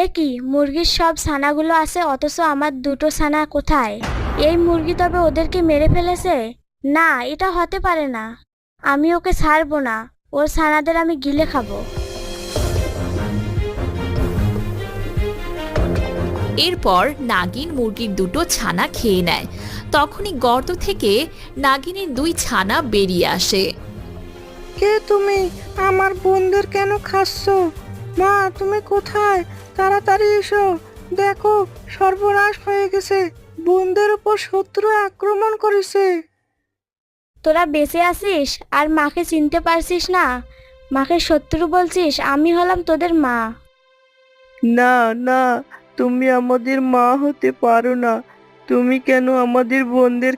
এ কি, মুরগির সব ছানাগুলো আছে অথচ আমার দুটো ছানা কোথায়? এই মুরগি তবে ওদেরকে মেরে ফেলেছে? না, এটা হতে পারে না। আমি ওকে ছাড়বো না। ওর ছানাদের আমি গিলে খাবো। এরপর নাগিন মুরগির দুটো ছানা খেয়ে নেয়। তখনই গর্ত থেকে নাগিনের দুই ছানা বেরিয়ে আসে। কে তুমি? আমার বোনদের কেন খাচ্ছ? মা, তুমি কোথায়? তাড়াতাড়ি এসো। দেখো, সর্বনাশ হয়ে গেছে। বোনদের উপর শত্রু আক্রমণ করেছে। তোরা বেঁচে আছিস আর মাকে চিনতে পারছিস না? মাকে শত্রু বলছিস? আমি হলাম তোদের মা। না, না, তুমি আমাদের মা হতে পারো না। তুমি কেন আমাদের বোনদের